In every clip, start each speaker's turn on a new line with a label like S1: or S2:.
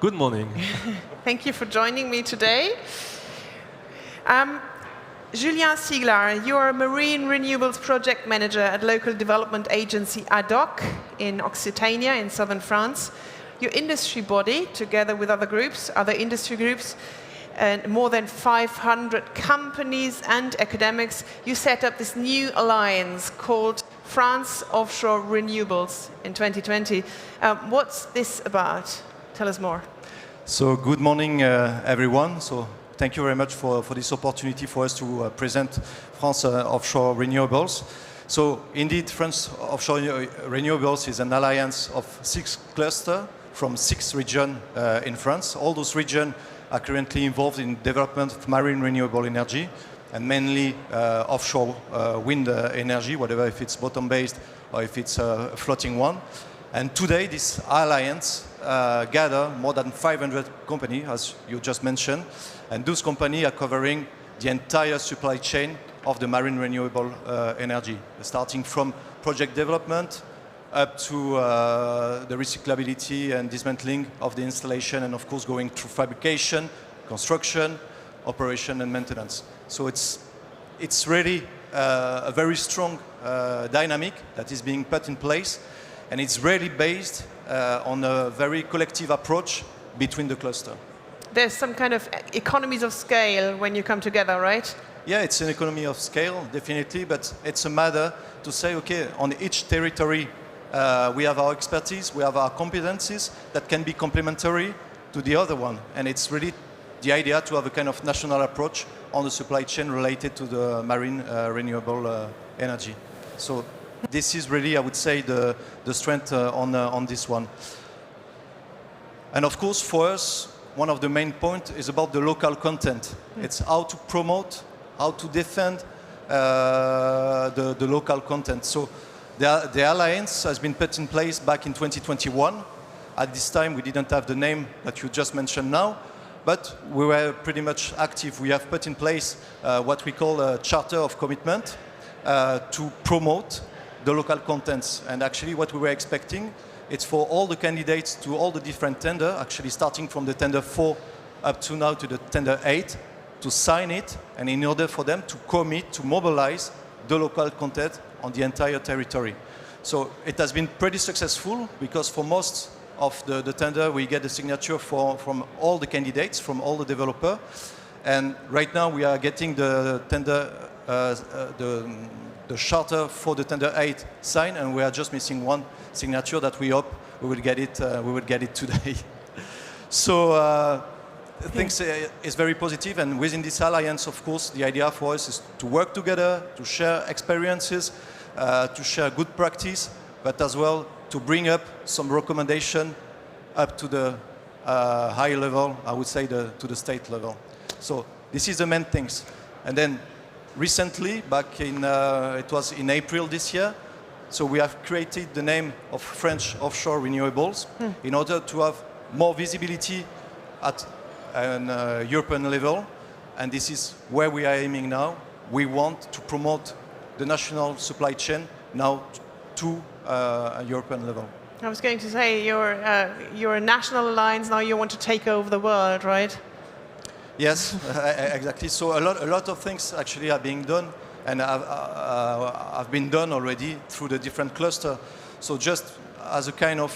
S1: Good morning.
S2: Thank you for joining me today. Julien Ciglar, you are a Marine Renewables Project Manager at local development agency ad hoc in Occitania in southern France. Your industry body, together with other industry groups, and more than 500 companies and academics, you set up this new alliance called France Offshore Renewables in 2020. What's this about? Tell us more.
S3: So good morning, everyone. So thank you very much for this opportunity for us to present France Offshore Renewables. So indeed, France Offshore Renewables is an alliance of 6 clusters from 6 regions in France. All those regions are currently involved in development of marine renewable energy and mainly offshore wind energy, whatever if it's bottom-based or if it's a floating one. And today, this alliance gather more than 500 companies, as you just mentioned, and those companies are covering the entire supply chain of the marine renewable energy, starting from project development up to the recyclability and dismantling of the installation, and of course going through fabrication, construction, operation and maintenance. So it's really a very strong dynamic that is being put in place, and it's really based on a very collective approach between the cluster.
S2: There's some kind of economies of scale when you come together, right?
S3: Yeah, it's an economy of scale, definitely, but it's a matter to say, okay, on each territory, we have our expertise, we have our competencies that can be complementary to the other one. And it's really the idea to have a kind of national approach on the supply chain related to the marine renewable energy. So this is really, I would say, the strength on this one. And of course, for us, one of the main points is about the local content. It's how to promote, how to defend the local content. So the alliance has been put in place back in 2021. At this time, we didn't have the name that you just mentioned now, but we were pretty much active. We have put in place what we call a charter of commitment to promote the local contents. And actually what we were expecting, it's for all the candidates to all the different tenders, actually starting from the tender 4 up to now to the tender 8, to sign it, and in order for them to commit, to mobilize the local content on the entire territory. So it has been pretty successful because for most of the tender we get a signature from all the candidates, from all the developers. And right now we are getting the tender, the charter for the tender 8 signed, and we are just missing one signature that we hope we will get it. We will get it today. So things is very positive, and within this alliance, of course, the idea for us is to work together, to share experiences, to share good practice, but as well to bring up some recommendation up to the high level, I would say to the state level. So this is the main things. And then recently, back in, it was in April this year, so we have created the name of French Offshore Renewables in order to have more visibility at an European level, and this is where we are aiming now. We want to promote the national supply chain now to a European level.
S2: I was going to say, you're a national alliance, now you want to take over the world, right?
S3: Yes, exactly. So a lot of things actually are being done, and have been done already through the different clusters. So just as a kind of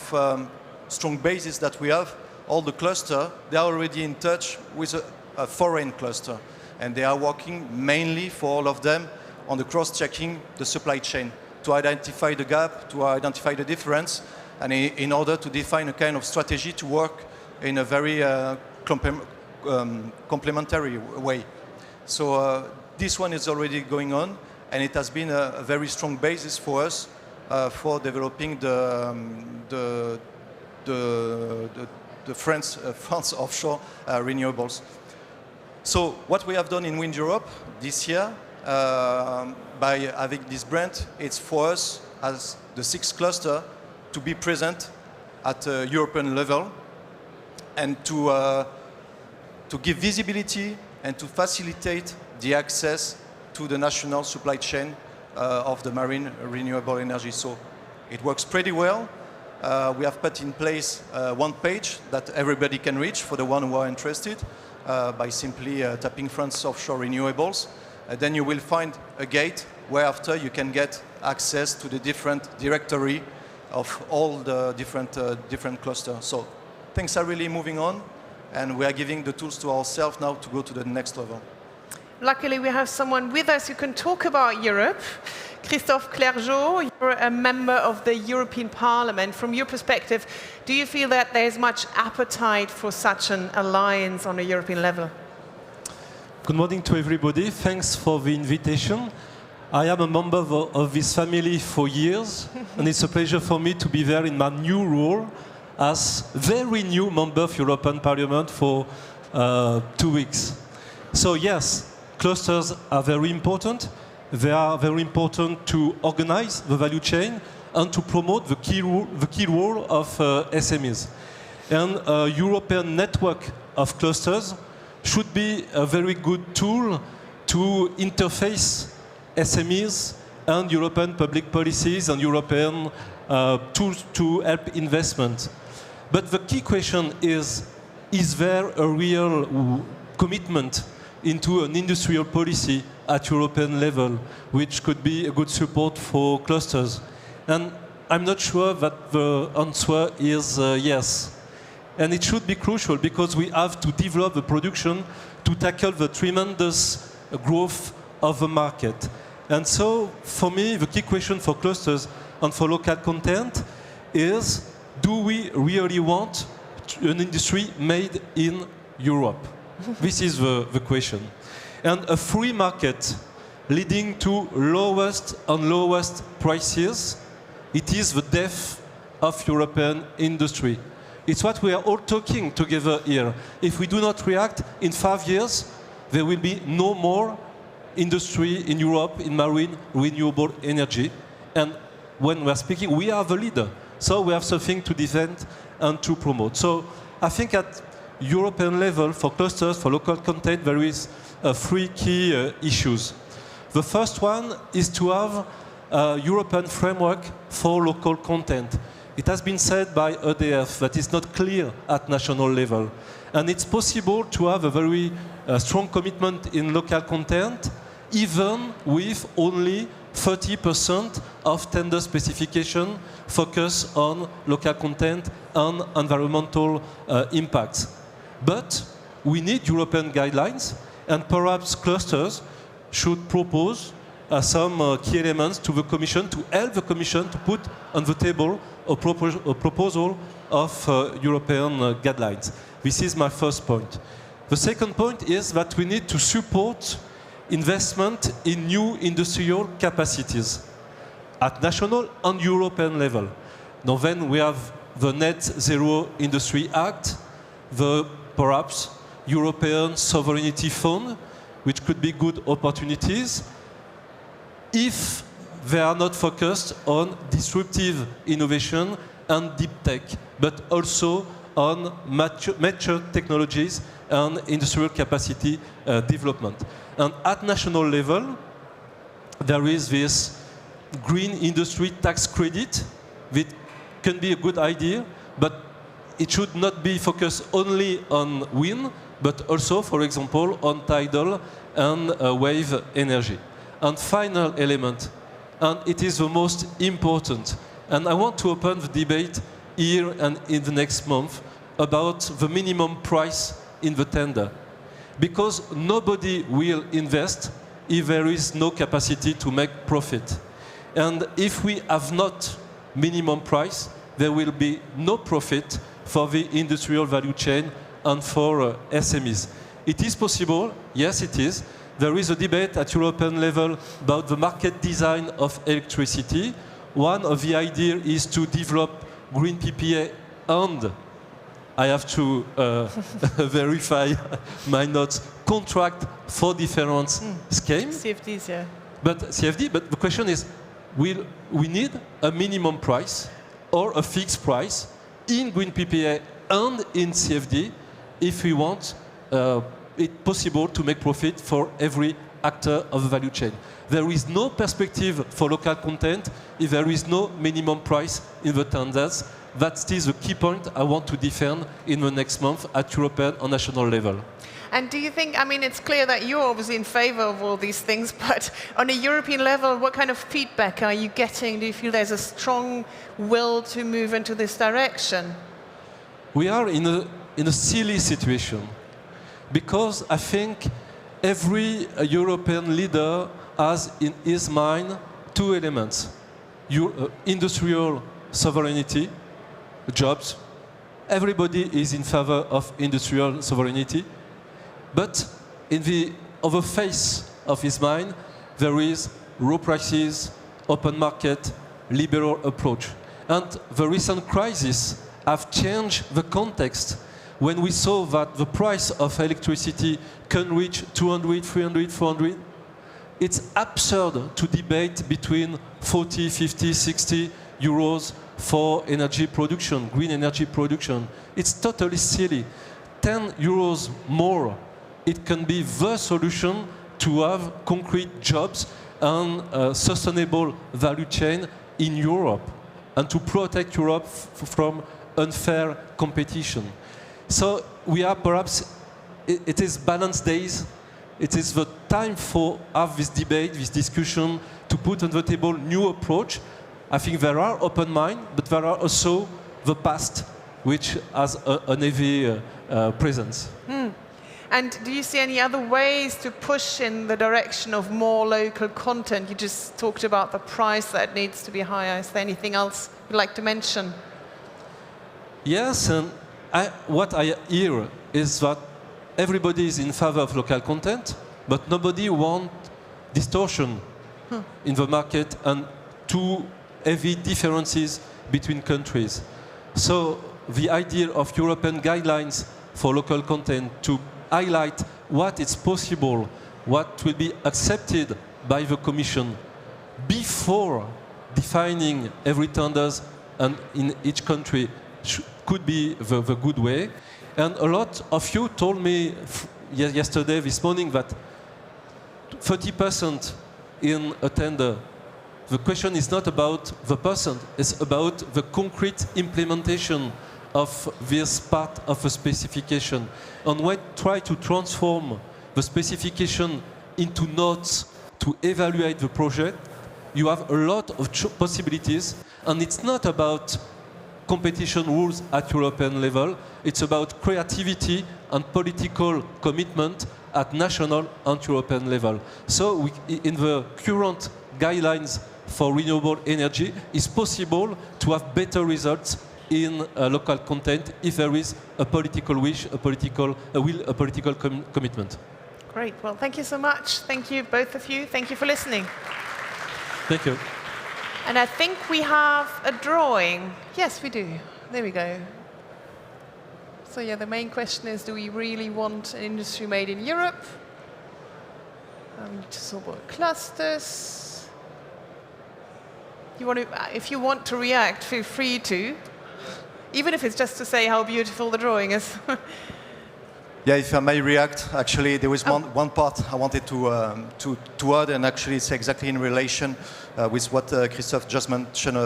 S3: strong basis that we have, all the clusters, they are already in touch with a foreign cluster, and they are working mainly for all of them on the cross-checking the supply chain to identify the gap, to identify the difference, and in order to define a kind of strategy to work in a very complementary way. So this one is already going on, and it has been a very strong basis for us for developing the France Offshore Renewables. So what we have done in Wind Europe this year, by having this brand, it's for us as the 6th cluster to be present at a European level and to give visibility and to facilitate the access to the national supply chain of the marine renewable energy. So it works pretty well. we have put in place one page that everybody can reach for the one who are interested by simply tapping France Offshore Renewables. Then you will find a gate where after you can get access to the different directory of all the different clusters. So things are really moving on, and we are giving the tools to ourselves now to go to the next level.
S2: Luckily, we have someone with us who can talk about Europe. Christophe Clergeau, you're a member of the European Parliament. From your perspective, do you feel that there's much appetite for such an alliance on a European level?
S1: Good morning to everybody. Thanks for the invitation. I am a member of this family for years, and it's a pleasure for me to be there in my new role as very new member of European Parliament for 2 weeks. So yes, clusters are very important. They are very important to organize the value chain and to promote the key role of SMEs. And a European network of clusters should be a very good tool to interface SMEs and European public policies and European tools to help investment. But the key question is there a real commitment into an industrial policy at European level, which could be a good support for clusters? And I'm not sure that the answer is yes. And it should be crucial because we have to develop the production to tackle the tremendous growth of the market. And so, for me, the key question for clusters and for local content is, do we really want an industry made in Europe? This is the question. And a free market leading to lowest and lowest prices, it is the death of European industry. It's what we are all talking together here. If we do not react, in 5 years, there will be no more industry in Europe in marine renewable energy. And when we are speaking, we are the leader. So we have something to defend and to promote. So I think at European level, for clusters, for local content, there is 3 key issues. The first one is to have a European framework for local content. It has been said by EDF that it's not clear at national level. And it's possible to have a very strong commitment in local content, even with only 30% of tender specification focus on local content and environmental impacts. But we need European guidelines, and perhaps clusters should propose some key elements to the Commission to help the Commission to put on the table a proposal of European guidelines. This is my first point. The second point is that we need to support investment in new industrial capacities at national and European level. Now then we have the Net Zero Industry Act, the perhaps European Sovereignty Fund, which could be good opportunities if they are not focused on disruptive innovation and deep tech, but also on mature technologies and industrial capacity development. And at national level, there is this green industry tax credit, which can be a good idea, but it should not be focused only on wind, but also, for example, on tidal and wave energy. And final element, and it is the most important, and I want to open the debate here and in the next month about the minimum price in the tender. Because nobody will invest if there is no capacity to make profit. And if we have not minimum price, there will be no profit for the industrial value chain and for SMEs. It is possible, yes it is. There is a debate at European level about the market design of electricity. One of the ideas is to develop green PPA, and I have to verify my notes, contract for different schemes.
S2: CFDs, yeah.
S1: But the question is, will we need a minimum price or a fixed price in green PPA and in CFD if we want it possible to make profit for every actor of the value chain. There is no perspective for local content if there is no minimum price in the tenders. That is the key point I want to defend in the next month at European and national level.
S2: And do you think, I mean, it's clear that you're obviously in favor of all these things, but on a European level, what kind of feedback are you getting? Do you feel there's a strong will to move into this direction?
S1: We are in a silly situation because I think every European leader has in his mind two elements. Industrial sovereignty, jobs. Everybody is in favor of industrial sovereignty. But in the other face of his mind, there is low prices, open market, liberal approach. And the recent crisis have changed the context. When we saw that the price of electricity can reach 200, 300, 400, it's absurd to debate between 40, 50, 60 euros for energy production, green energy production. It's totally silly. 10 euros more, it can be the solution to have concrete jobs and a sustainable value chain in Europe and to protect Europe from unfair competition. So we are perhaps, it is balanced days. It is the time for have this debate, this discussion, to put on the table new approach. I think there are open mind, but there are also the past, which has an heavy presence.
S2: And do you see any other ways to push in the direction of more local content? You just talked about the price that needs to be higher. Is there anything else you'd like to mention?
S1: Yes, and what I hear is that everybody is in favor of local content, but nobody wants distortion in the market and too heavy differences between countries. So the idea of European guidelines for local content to highlight what is possible, what will be accepted by the Commission before defining every tenders and in each country could be the good way. And a lot of you told me yesterday, this morning, that 30% in a tender, the question is not about the percent, it's about the concrete implementation of this part of a specification. And when try to transform the specification into notes to evaluate the project, you have a lot of possibilities, and it's not about competition rules at European level, it's about creativity and political commitment at national and European level. So in the current guidelines for renewable energy, it's possible to have better results in local content if there is a political wish, a political will, a political commitment.
S2: Great. Well, thank you so much. Thank you, both of you. Thank you for listening.
S1: Thank you.
S2: And I think we have a drawing. Yes, we do. There we go. So yeah, the main question is, do we really want an industry made in Europe? Just about clusters. If you want to react, feel free to. Even if it's just to say how beautiful the drawing is.
S3: Yeah, if I may react, actually, there was one part I wanted to add, and actually it's exactly in relation with what Christophe just mentioned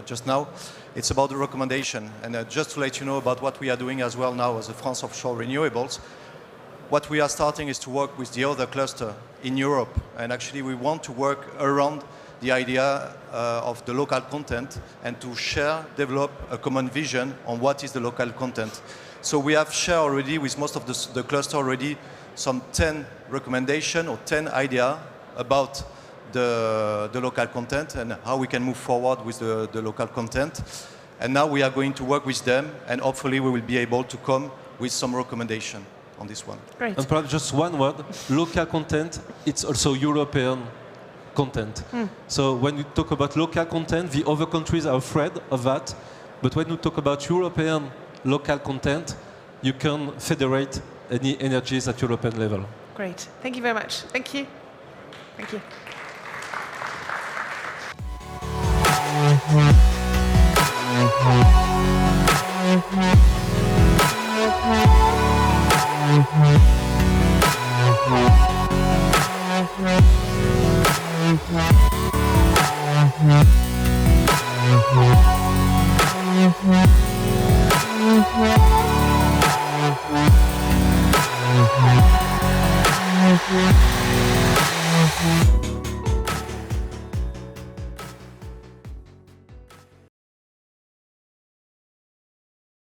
S3: just now. It's about the recommendation. And just to let you know about what we are doing as well now as a France Offshore Renewables, what we are starting is to work with the other cluster in Europe. And actually we want to work around the idea of the local content and to share, develop a common vision on what is the local content. So we have shared already with most of the cluster already some 10 recommendations or 10 ideas about the local content and how we can move forward with the local content. And now we are going to work with them, and hopefully we will be able to come with some recommendation on this one.
S2: Great.
S1: And perhaps just one word, local content, it's also European content. So when you talk about local content, the other countries are afraid of that. But when you talk about European local content, you can federate any energies at European level.
S2: Great. Thank you very much. Thank you. Thank you.